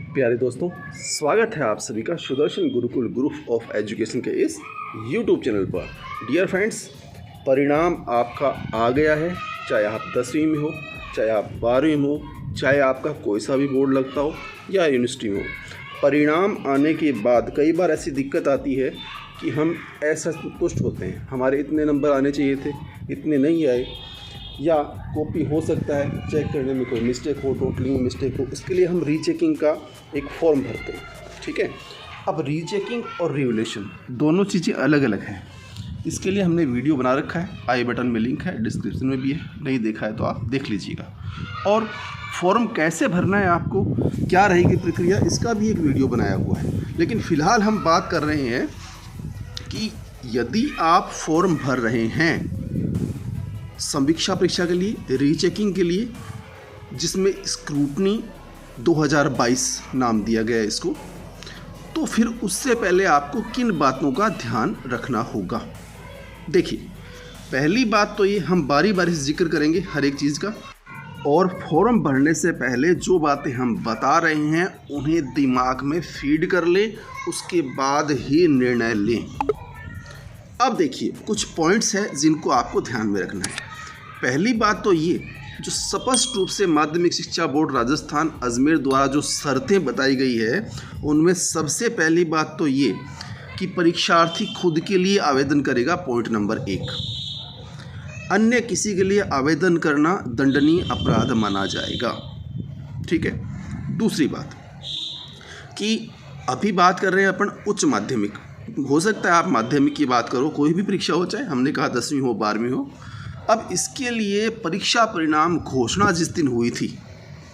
प्यारे दोस्तों, स्वागत है आप सभी का Sudarshan Gurukul group of education के इस YouTube चैनल पर। डियर फ्रेंड्स, परिणाम आपका आ गया है। चाहे आप 10वीं में हो, चाहे आप 12वीं में हो, चाहे आपका कोई सा भी बोर्ड लगता हो या यूनिवर्सिटी में हो, परिणाम आने के बाद कई बार ऐसी दिक्कत आती है कि हम असंतुष्ट होते हैं। हमारे इतने नंबर आने चाहिए थे, इतने नहीं आए, या कॉपी हो सकता है चेक करने में कोई मिस्टेक हो, टोटली मिस्टेक हो। इसके लिए हम रीचेकिंग का एक फॉर्म भरते हैं। ठीक है, अब रीचेकिंग और रिवैल्यूएशन दोनों चीज़ें अलग अलग हैं। इसके लिए हमने वीडियो बना रखा है, आई बटन में लिंक है, डिस्क्रिप्शन में भी है, नहीं देखा है तो आप देख लीजिएगा। और फॉर्म कैसे भरना है, आपको क्या रहेगी प्रक्रिया, इसका भी एक वीडियो बनाया हुआ है। लेकिन फ़िलहाल हम बात कर रहे हैं कि यदि आप फॉर्म भर रहे हैं समीक्षा परीक्षा के लिए, रीचेकिंग के लिए, जिसमें स्क्रूटनी 2022 नाम दिया गया है इसको, तो फिर उससे पहले आपको किन बातों का ध्यान रखना होगा। देखिए, पहली बात तो ये हम बारी बारी से जिक्र करेंगे हर एक चीज़ का, और फॉर्म भरने से पहले जो बातें हम बता रहे हैं उन्हें दिमाग में फीड कर लें, उसके बाद ही निर्णय लें। अब देखिए, कुछ पॉइंट्स हैं जिनको आपको ध्यान में रखना है। पहली बात तो ये, जो स्पष्ट रूप से माध्यमिक शिक्षा बोर्ड राजस्थान अजमेर द्वारा जो शर्तें बताई गई है, उनमें सबसे पहली बात तो ये कि परीक्षार्थी खुद के लिए आवेदन करेगा, पॉइंट नंबर 1। अन्य किसी के लिए आवेदन करना दंडनीय अपराध माना जाएगा। ठीक है। दूसरी बात कि अभी बात कर रहे हैं अपन उच्च माध्यमिक, हो सकता है आप माध्यमिक की बात करो, कोई भी परीक्षा हो, चाहे हमने कहा 10वीं हो 12वीं हो। अब इसके लिए परीक्षा परिणाम घोषणा जिस दिन हुई थी,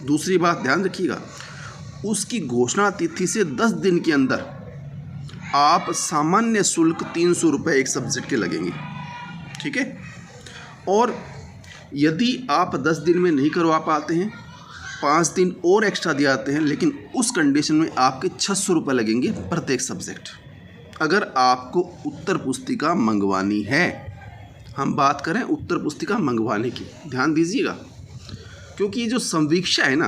दूसरी बात ध्यान रखिएगा, उसकी घोषणा तिथि से 10 दिन के अंदर आप सामान्य शुल्क 300 रुपये एक सब्जेक्ट के लगेंगे। ठीक है। और यदि आप 10 दिन में नहीं करवा पाते हैं, 5 दिन और एक्स्ट्रा दिए जाते हैं, लेकिन उस कंडीशन में आपके 600 रुपये लगेंगे प्रत्येक सब्जेक्ट, अगर आपको उत्तर पुस्तिका मंगवानी है। हम बात करें उत्तर पुस्तिका मंगवाने की, ध्यान दीजिएगा, क्योंकि ये जो संवीक्षा है ना,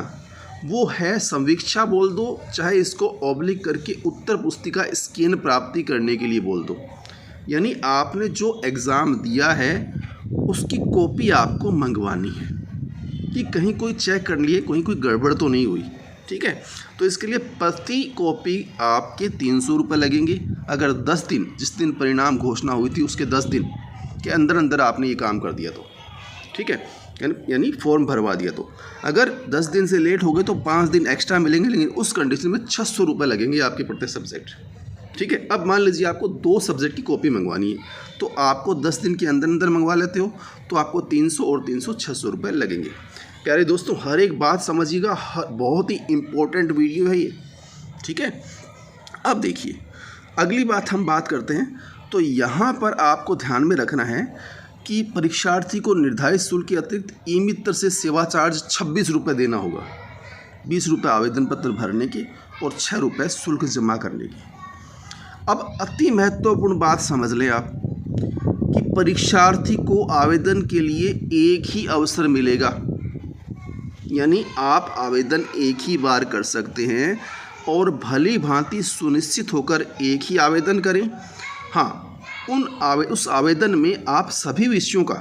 वो है संवीक्षा बोल दो, चाहे इसको ऑब्लिक करके उत्तर पुस्तिका स्कैन प्राप्ति करने के लिए बोल दो। यानी आपने जो एग्ज़ाम दिया है उसकी कॉपी आपको मंगवानी है कि कहीं कोई चेक कर लिए, कहीं कोई गड़बड़ तो नहीं हुई। ठीक है। तो इसके लिए प्रति कॉपी आपके 300 रुपये लगेंगे। अगर 10 दिन, जिस दिन परिणाम घोषणा हुई थी उसके 10 दिन के अंदर अंदर आपने ये काम कर दिया तो, ठीक है, यानी फॉर्म भरवा दिया तो, अगर 10 दिन से लेट हो गए तो 5 दिन एक्स्ट्रा मिलेंगे, लेकिन उस कंडीशन में 600 रुपये लगेंगे आपके प्रत्येक सब्जेक्ट। ठीक है। अब मान लीजिए आपको 2 सब्जेक्ट की कॉपी मंगवानी है, तो आपको 10 दिन के अंदर अंदर मंगवा लेते हो तो आपको 300 और 300 600 रुपये लगेंगे। प्यारे दोस्तों, हर एक बात समझिएगा, बहुत ही इम्पोर्टेंट वीडियो है ये। ठीक है। अब देखिए, अगली बात हम बात करते हैं, तो यहाँ पर आपको ध्यान में रखना है कि परीक्षार्थी को निर्धारित शुल्क के अतिरिक्त ई-मित्र से सेवा चार्ज 26 रुपये देना होगा। 20 रुपये आवेदन पत्र भरने के और 6 रुपये शुल्क जमा करने के। अब अति महत्वपूर्ण बात समझ लें आप कि परीक्षार्थी को आवेदन के लिए एक ही अवसर मिलेगा, यानी आप आवेदन एक ही बार कर सकते हैं और भली भांति सुनिश्चित होकर एक ही आवेदन करें। हाँ, उस आवेदन में आप सभी विषयों का,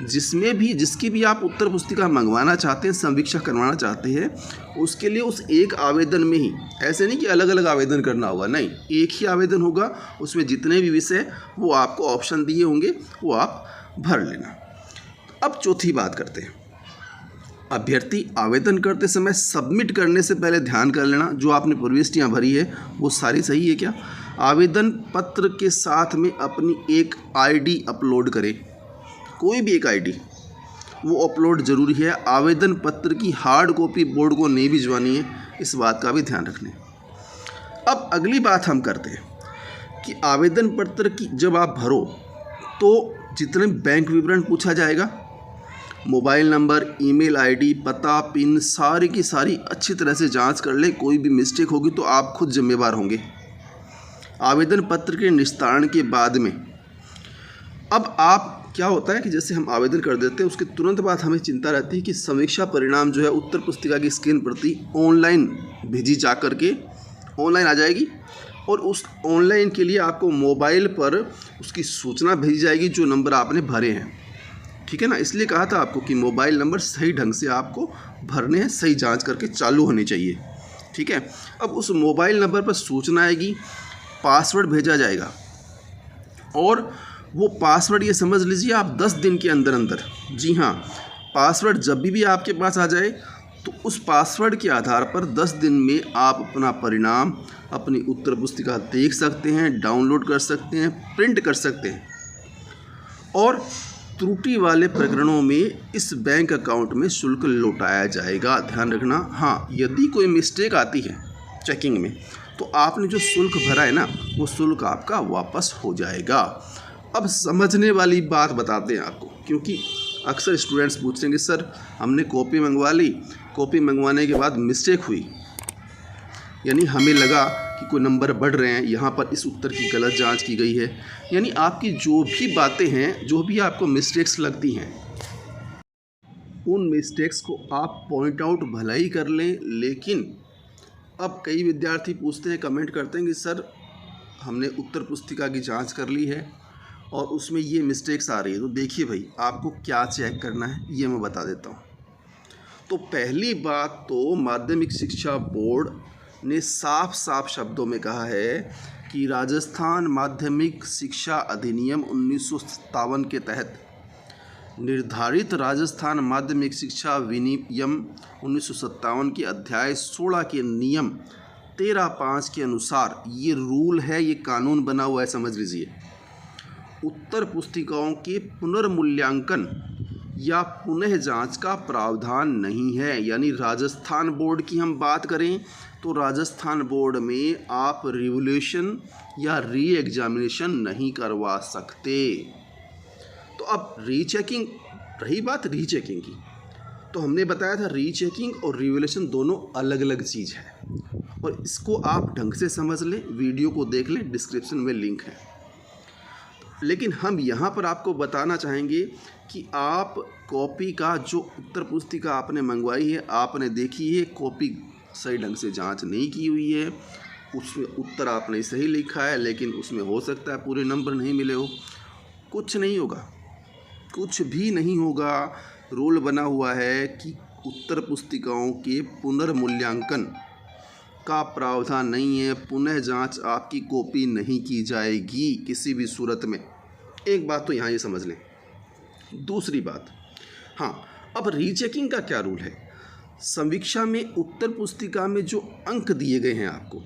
जिसकी भी आप उत्तर पुस्तिका मंगवाना चाहते हैं, संवीक्षा करवाना चाहते हैं, उसके लिए उस एक आवेदन में ही, ऐसे नहीं कि अलग अलग आवेदन करना होगा, नहीं, एक ही आवेदन होगा। उसमें जितने भी विषय वो आपको ऑप्शन दिए होंगे वो आप भर लेना। अब चौथी बात करते हैं, अभ्यर्थी आवेदन करते समय सबमिट करने से पहले ध्यान कर लेना, जो आपने प्रविष्टियाँ भरी है वो सारी सही है क्या। आवेदन पत्र के साथ में अपनी एक आईडी अपलोड करें, कोई भी एक आईडी वो अपलोड ज़रूरी है। आवेदन पत्र की हार्ड कॉपी बोर्ड को नहीं भिजवानी है, इस बात का भी ध्यान रखना है। अब अगली बात हम करते हैं कि आवेदन पत्र की जब आप भरो तो जितने बैंक विवरण पूछा जाएगा, मोबाइल नंबर, ईमेल आईडी, पता, पिन, सारी की सारी अच्छी तरह से जांच कर ले। कोई भी मिस्टेक होगी तो आप खुद जिम्मेवार होंगे। आवेदन पत्र के निस्तारण के बाद में अब आप क्या होता है कि जैसे हम आवेदन कर देते हैं उसके तुरंत बाद हमें चिंता रहती है कि समीक्षा परिणाम जो है उत्तर पुस्तिका की स्क्रीन प्रति ऑनलाइन भेजी जा कर के ऑनलाइन आ जाएगी, और उस ऑनलाइन के लिए आपको मोबाइल पर उसकी सूचना भेजी जाएगी जो नंबर आपने भरे हैं। ठीक है ना, इसलिए कहा था आपको कि मोबाइल नंबर सही ढंग से आपको भरने हैं, सही जांच करके चालू होनी चाहिए। ठीक है, अब उस मोबाइल नंबर पर सूचना आएगी, पासवर्ड भेजा जाएगा, और वो पासवर्ड ये समझ लीजिए आप 10 दिन के अंदर अंदर, जी हाँ, पासवर्ड जब भी आपके पास आ जाए तो उस पासवर्ड के आधार पर 10 दिन में आप अपना परिणाम, अपनी उत्तर पुस्तिका देख सकते हैं, डाउनलोड कर सकते हैं, प्रिंट कर सकते हैं। और त्रुटि वाले प्रकरणों में इस बैंक अकाउंट में शुल्क लौटाया जाएगा। ध्यान रखना, हाँ, यदि कोई मिस्टेक आती है चेकिंग में तो आपने जो शुल्क भरा है ना, वो शुल्क आपका वापस हो जाएगा। अब समझने वाली बात बताते हैं आपको, क्योंकि अक्सर स्टूडेंट्स पूछेंगे सर हमने कॉपी मंगवा ली, कॉपी मंगवाने के बाद मिस्टेक हुई, यानी हमें लगा कि कोई नंबर बढ़ रहे हैं, यहाँ पर इस उत्तर की गलत जांच की गई है, यानी आपकी जो भी बातें हैं, जो भी आपको मिस्टेक्स लगती हैं, उन मिस्टेक्स को आप पॉइंट आउट भला ही कर लें। लेकिन अब कई विद्यार्थी पूछते हैं, कमेंट करते हैं कि सर हमने उत्तर पुस्तिका की जांच कर ली है और उसमें ये मिस्टेक्स आ रही है। तो देखिए भाई, आपको क्या चेक करना है ये मैं बता देता हूँ। तो पहली बात तो माध्यमिक शिक्षा बोर्ड ने साफ साफ शब्दों में कहा है कि राजस्थान माध्यमिक शिक्षा अधिनियम 1957 के तहत निर्धारित राजस्थान माध्यमिक शिक्षा विनियम 1957 के अध्याय 16 के नियम 13(5) के अनुसार ये रूल है, ये कानून बना हुआ है, समझ लीजिए। उत्तर पुस्तिकाओं के पुनर्मूल्यांकन या पुनः जांच का प्रावधान नहीं है। यानी राजस्थान बोर्ड की हम बात करें तो राजस्थान बोर्ड में आप रिवोल्यूशन या री एग्जामिनेशन नहीं करवा सकते। तो अब रीचेकिंग, रही बात रीचेकिंग की, तो हमने बताया था रीचेकिंग और रिवोल्यूशन दोनों अलग अलग चीज़ है, और इसको आप ढंग से समझ लें, वीडियो को देख लें, डिस्क्रिप्शन में लिंक है। लेकिन हम यहाँ पर आपको बताना चाहेंगे कि आप कॉपी का जो उत्तर पुस्तिका आपने मंगवाई है, आपने देखी है, कॉपी सही ढंग से जांच नहीं की हुई है, उसमें उत्तर आपने सही लिखा है लेकिन उसमें हो सकता है पूरे नंबर नहीं मिले हो, कुछ नहीं होगा, कुछ भी नहीं होगा। रूल बना हुआ है कि उत्तर पुस्तिकाओं के पुनर्मूल्यांकन का प्रावधान नहीं है, पुनः जांच आपकी कॉपी नहीं की जाएगी किसी भी सूरत में। एक बात तो यहाँ ये समझ लें। दूसरी बात, हाँ, अब रीचेकिंग का क्या रूल है। समीक्षा में उत्तर पुस्तिका में जो अंक दिए गए हैं आपको,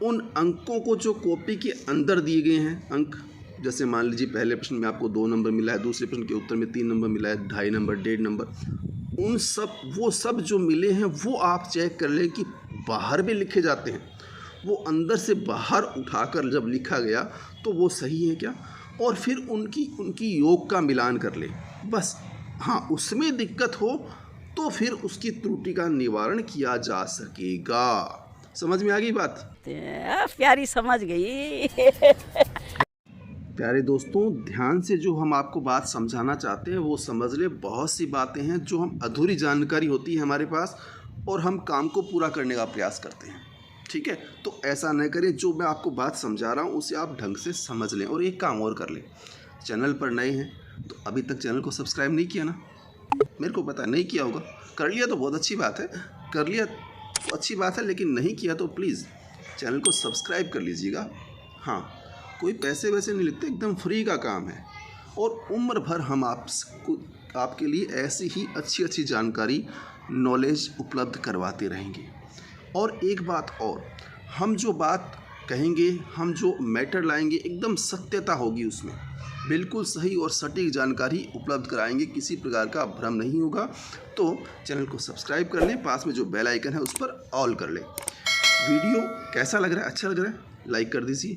उन अंकों को जो कॉपी के अंदर दिए गए हैं अंक, जैसे मान लीजिए पहले प्रश्न में आपको 2 नंबर मिला है, दूसरे प्रश्न के उत्तर में 3 नंबर मिला है, 2.5 नंबर, 1.5 नंबर, उन सब वो सब जो मिले हैं वो आप चेक कर लें कि बाहर भी लिखे जाते हैं, वो अंदर से बाहर उठाकर जब लिखा गया तो वो सही है क्या, और फिर उनकी योग का मिलान कर ले बस। हाँ, उसमें दिक्कत हो तो फिर उसकी त्रुटि का निवारण किया जा सकेगा। समझ में आ गई बात? प्यारी समझ गई। प्यारे दोस्तों, ध्यान से जो हम आपको बात समझाना चाहते हैं वो समझ ले। बहुत सी बातें हैं जो हम अधूरी जानकारी होती है हमारे पास और हम काम को पूरा करने का प्रयास करते हैं, ठीक है। तो ऐसा न करें, जो मैं आपको बात समझा रहा हूँ उसे आप ढंग से समझ लें। और एक काम और कर लें, चैनल पर नए हैं तो अभी तक चैनल को सब्सक्राइब नहीं किया ना, मेरे को पता नहीं किया होगा, कर लिया तो बहुत अच्छी बात है, कर लिया तो अच्छी बात है, लेकिन नहीं किया तो प्लीज़ चैनल को सब्सक्राइब कर लीजिएगा। हाँ, कोई पैसे वैसे नहीं लेते, एकदम फ्री का काम है, और उम्र भर हम आपके लिए ऐसी ही अच्छी अच्छी जानकारी, नॉलेज उपलब्ध करवाते रहेंगे। और एक बात और, हम जो बात कहेंगे, हम जो मैटर लाएंगे, एकदम सत्यता होगी उसमें, बिल्कुल सही और सटीक जानकारी उपलब्ध कराएंगे, किसी प्रकार का भ्रम नहीं होगा। तो चैनल को सब्सक्राइब कर लें, पास में जो बेल आइकन है उस पर ऑल कर लें। वीडियो कैसा लग रहा है, अच्छा लग रहा है, लाइक कर दीजिए,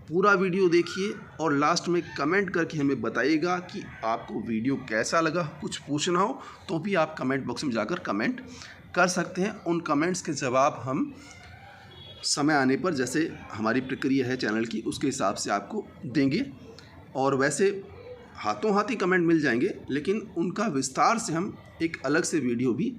पूरा वीडियो देखिए और लास्ट में कमेंट करके हमें बताइएगा कि आपको वीडियो कैसा लगा। कुछ पूछना हो तो भी आप कमेंट बॉक्स में जाकर कमेंट कर सकते हैं, उन कमेंट्स के जवाब हम समय आने पर, जैसे हमारी प्रक्रिया है चैनल की, उसके हिसाब से आपको देंगे। और वैसे हाथों हाथ ही कमेंट मिल जाएंगे, लेकिन उनका विस्तार से हम एक अलग से वीडियो भी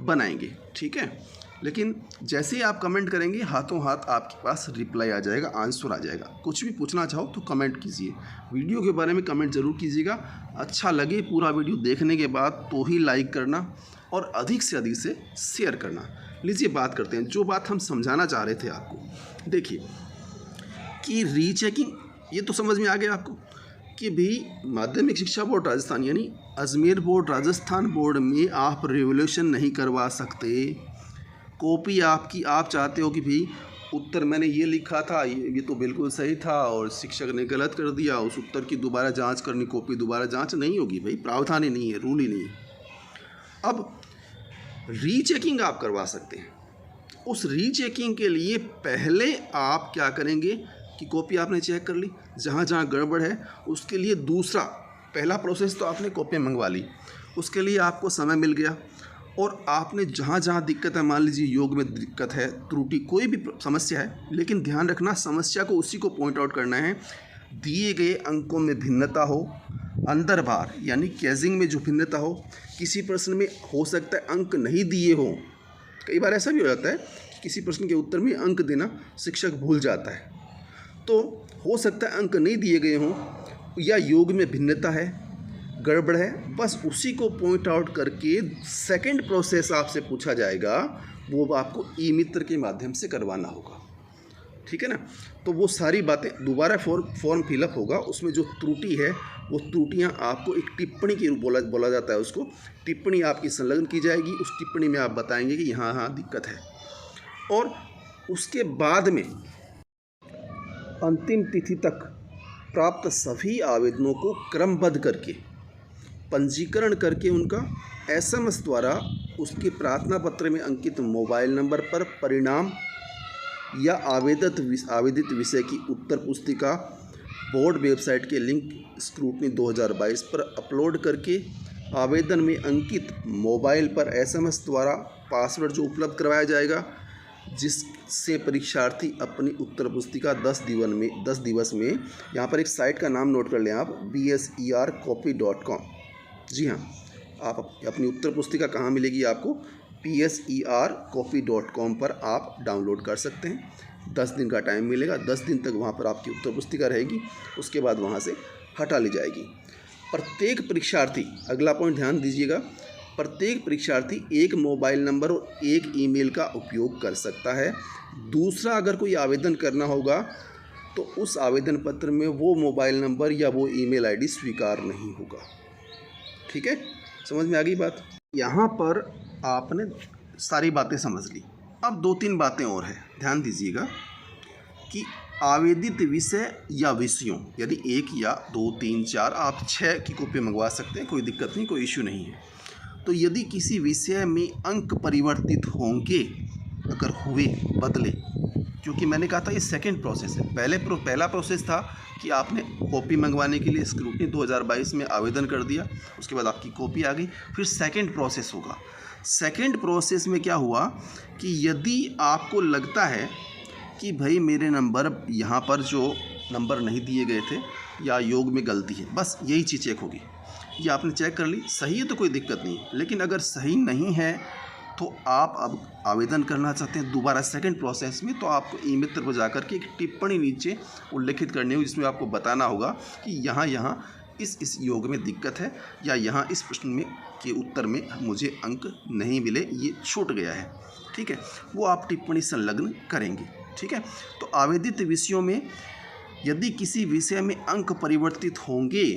बनाएंगे, ठीक है। लेकिन जैसे ही आप कमेंट करेंगे हाथों हाथ आपके पास रिप्लाई आ जाएगा, आंसर आ जाएगा। कुछ भी पूछना चाहो तो कमेंट कीजिए, वीडियो के बारे में कमेंट ज़रूर कीजिएगा। अच्छा लगे पूरा वीडियो देखने के बाद तो ही लाइक करना और अधिक से शेयर करना। लीजिए बात करते हैं, जो बात हम समझाना चाह रहे थे आपको। देखिए कि रीचेकिंग, ये तो समझ में आ गया आपको कि भी माध्यमिक शिक्षा बोर्ड राजस्थान यानी अजमेर बोर्ड राजस्थान बोर्ड में आप रिवोल्यूशन नहीं करवा सकते। कॉपी आपकी, आप चाहते हो कि भाई उत्तर मैंने ये लिखा था, ये तो बिल्कुल सही था और शिक्षक ने गलत कर दिया, उस उत्तर की दोबारा जांच करनी, कॉपी दोबारा जांच नहीं होगी भाई, प्रावधान ही नहीं है, रूल ही नहीं है। अब रीचेकिंग आप करवा सकते हैं। उस रीचेकिंग के लिए पहले आप क्या करेंगे कि कॉपी आपने चेक कर ली, जहाँ जहाँ गड़बड़ है उसके लिए दूसरा, पहला प्रोसेस तो आपने कॉपी मंगवा ली, उसके लिए आपको समय मिल गया और आपने जहाँ जहाँ दिक्कत है, मान लीजिए योग में दिक्कत है, त्रुटि, कोई भी समस्या है, लेकिन ध्यान रखना समस्या को उसी को पॉइंट आउट करना है। दिए गए अंकों में भिन्नता हो, अंदर बाहर यानी कैजिंग में जो भिन्नता हो, किसी प्रश्न में हो सकता है अंक नहीं दिए हो, कई बार ऐसा भी हो जाता है कि किसी प्रश्न के उत्तर में अंक देना शिक्षक भूल जाता है, तो हो सकता है अंक नहीं दिए गए हों या योग में भिन्नता है, गड़बड़ है, बस उसी को पॉइंट आउट करके सेकंड प्रोसेस आपसे पूछा जाएगा, वो आपको ई मित्र के माध्यम से करवाना होगा, ठीक है ना। तो वो सारी बातें दोबारा फॉर्म फिलअप होगा, उसमें जो त्रुटि है वो त्रुटियां आपको एक टिप्पणी के रूप बोला जाता है, उसको टिप्पणी आपकी संलग्न की जाएगी। उस टिप्पणी में आप बताएंगे कि यहाँ दिक्कत है, और उसके बाद में अंतिम तिथि तक प्राप्त सभी आवेदनों को क्रमबद्ध करके पंजीकरण करके उनका SMS द्वारा उसके प्रार्थना पत्र में अंकित मोबाइल नंबर पर परिणाम या आवेदित विषय की उत्तर पुस्तिका बोर्ड वेबसाइट के लिंक स्क्रूटनी 2022 पर अपलोड करके आवेदन में अंकित मोबाइल पर SMS द्वारा पासवर्ड जो उपलब्ध करवाया जाएगा, जिससे परीक्षार्थी अपनी उत्तर पुस्तिका 10 दिवस में, यहाँ पर एक साइट का नाम नोट कर लें आप, bsercopy.com। जी हाँ, आप अपनी उत्तर पुस्तिका कहाँ मिलेगी आपको, bsercopy.com पर आप डाउनलोड कर सकते हैं। 10 दिन का टाइम मिलेगा, 10 दिन तक वहाँ पर आपकी उत्तर पुस्तिका रहेगी, उसके बाद वहाँ से हटा ली जाएगी। प्रत्येक परीक्षार्थी, अगला पॉइंट ध्यान दीजिएगा, प्रत्येक परीक्षार्थी एक मोबाइल नंबर और एक ईमेल का उपयोग कर सकता है। दूसरा, अगर कोई आवेदन करना होगा तो उस आवेदन पत्र में वो मोबाइल नंबर या वो ईमेल आईडी स्वीकार नहीं होगा, ठीक है। समझ में आ गई बात। यहाँ पर आपने सारी बातें समझ ली। अब 2-3 बातें और हैं, ध्यान दीजिएगा कि आवेदित विषय या विषयों, यदि 1 या 2, 3, 4, आप 6 की कॉपी मंगवा सकते हैं, कोई दिक्कत नहीं, कोई इश्यू नहीं है। तो यदि किसी विषय में अंक परिवर्तित होंगे, अगर हुए, बदले, क्योंकि मैंने कहा था ये सेकंड प्रोसेस है। पहला प्रोसेस था कि आपने कॉपी मंगवाने के लिए स्क्रूटनी 2022 में आवेदन कर दिया, उसके बाद आपकी कॉपी आ गई। फिर सेकंड प्रोसेस होगा। सेकंड प्रोसेस में क्या हुआ कि यदि आपको लगता है कि भाई मेरे नंबर यहाँ पर जो नंबर नहीं दिए गए थे या योग में गलती है, बस यही चीज़ चेक होगी। ये आपने चेक कर ली, सही है तो कोई दिक्कत नहीं, लेकिन अगर सही नहीं है तो आप अब आवेदन करना चाहते हैं दोबारा सेकंड प्रोसेस में, तो आपको ई मित्र पर जाकर के एक टिप्पणी नीचे उल्लेखित करनी होगी, जिसमें आपको बताना होगा कि यहाँ इस योग में दिक्कत है या यहाँ इस प्रश्न में के उत्तर में मुझे अंक नहीं मिले, ये छूट गया है, ठीक है। वो आप टिप्पणी संलग्न करेंगे, ठीक है। तो आवेदित विषयों में यदि किसी विषय में अंक परिवर्तित होंगे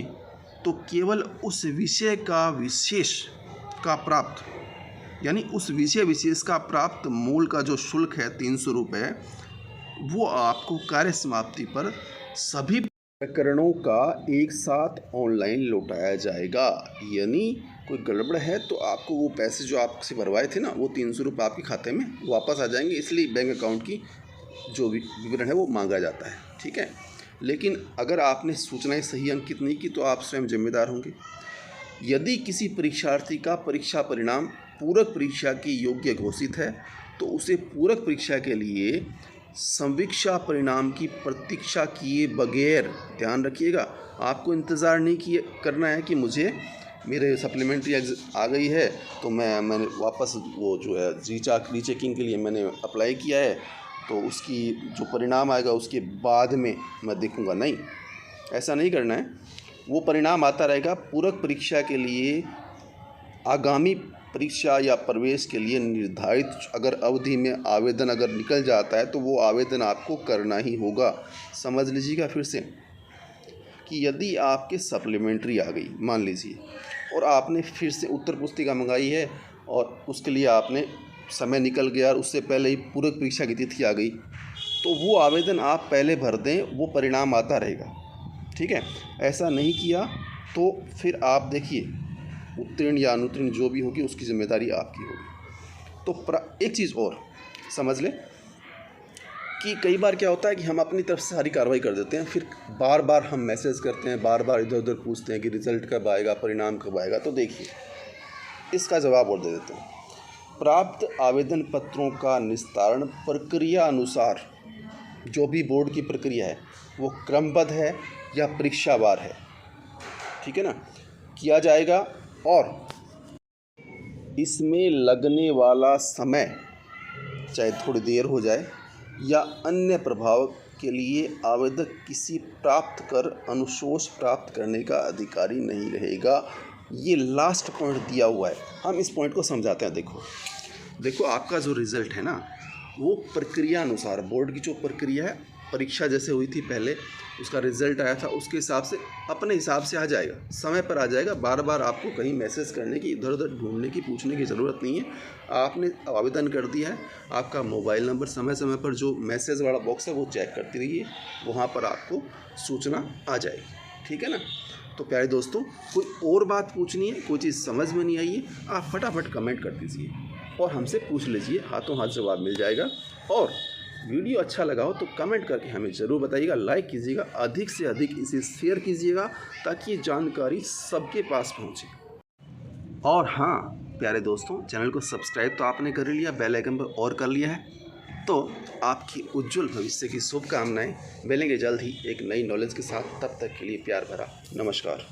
तो केवल उस विषय का विशेष का प्राप्त, यानी उस विषय विशेष का प्राप्त मूल का जो शुल्क है 300 रुपये, वो आपको कार्य समाप्ति पर सभी प्रकरणों का एक साथ ऑनलाइन लौटाया जाएगा। यानी कोई गड़बड़ है तो आपको वो पैसे जो आपसे भरवाए थे ना, वो 300 रुपये आपके खाते में वापस आ जाएंगे, इसलिए बैंक अकाउंट की जो भी विवरण है वो मांगा जाता है, ठीक है। लेकिन अगर आपने सूचनाएं सही अंकित नहीं की तो आप स्वयं जिम्मेदार होंगे। यदि किसी परीक्षार्थी का परीक्षा परिणाम पूरक परीक्षा के योग्य घोषित है तो उसे पूरक परीक्षा के लिए समीक्षा परिणाम की प्रतीक्षा किए बगैर, ध्यान रखिएगा, आपको इंतज़ार नहीं किए करना है कि मुझे मेरे सप्लीमेंट्री आ गई है तो मैंने वापस वो जो है रीचेकिंग के लिए मैंने अप्लाई किया है तो उसकी जो परिणाम आएगा उसके बाद में मैं देखूंगा। नहीं, ऐसा नहीं करना है। वो परिणाम आता रहेगा पूरक परीक्षा के लिए, आगामी परीक्षा या प्रवेश के लिए निर्धारित अगर अवधि में आवेदन अगर निकल जाता है तो वो आवेदन आपको करना ही होगा। समझ लीजिएगा फिर से कि यदि आपके सप्लीमेंट्री आ गई मान लीजिए और आपने फिर से उत्तर पुस्तिका मंगाई है और उसके लिए आपने समय निकल गया और उससे पहले ही पूरक परीक्षा की तिथि आ गई, तो वो आवेदन आप पहले भर दें, वो परिणाम आता रहेगा। ठीक है, ऐसा नहीं किया तो फिर आप देखिए उत्तीर्ण या अनुत्तीर्ण जो भी होगी उसकी जिम्मेदारी आपकी होगी। तो एक चीज़ और समझ लें कि कई बार क्या होता है कि हम अपनी तरफ से सारी कार्रवाई कर देते हैं, फिर बार बार हम मैसेज करते हैं, बार बार इधर उधर पूछते हैं कि रिज़ल्ट कब आएगा, परिणाम कब आएगा। तो देखिए इसका जवाब और दे देते हैं। प्राप्त आवेदन पत्रों का निस्तारण प्रक्रिया अनुसार, जो भी बोर्ड की प्रक्रिया है वो क्रमबद्ध है या परीक्षावार है, ठीक है ना, किया जाएगा और इसमें लगने वाला समय चाहे थोड़ी देर हो जाए या अन्य प्रभाव के लिए आवेदक किसी प्राप्त कर अनुशोष प्राप्त करने का अधिकारी नहीं रहेगा। ये लास्ट पॉइंट दिया हुआ है, हम इस पॉइंट को समझाते हैं। देखो आपका जो रिज़ल्ट है ना वो प्रक्रिया अनुसार, बोर्ड की जो प्रक्रिया है, परीक्षा जैसे हुई थी पहले उसका रिज़ल्ट आया था उसके हिसाब से अपने हिसाब से आ जाएगा, समय पर आ जाएगा। बार बार आपको कहीं मैसेज करने की, इधर उधर ढूंढने की, पूछने की ज़रूरत नहीं है। आपने आवेदन कर दिया है, आपका मोबाइल नंबर समय समय पर जो मैसेज वाला बॉक्स है वो चेक करती रहिए, वहाँ पर आपको सूचना आ जाएगी। ठीक है ना। तो प्यारे दोस्तों, कोई और बात पूछनी है, कोई चीज़ समझ में नहीं आई है, आप फटाफट कमेंट कर दीजिए और हमसे पूछ लीजिए, हाथों हाथ जवाब मिल जाएगा। और वीडियो अच्छा लगा हो तो कमेंट करके हमें ज़रूर बताइएगा, लाइक कीजिएगा, अधिक से अधिक इसे शेयर कीजिएगा ताकि ये जानकारी सबके पास पहुंचे। और हाँ प्यारे दोस्तों, चैनल को सब्सक्राइब तो आपने कर लिया, बेल आइकन पर और कर लिया है, तो आपकी उज्जवल भविष्य की शुभकामनाएं। मिलेंगे जल्द ही एक नई नॉलेज के साथ, तब तक के लिए प्यार भरा नमस्कार।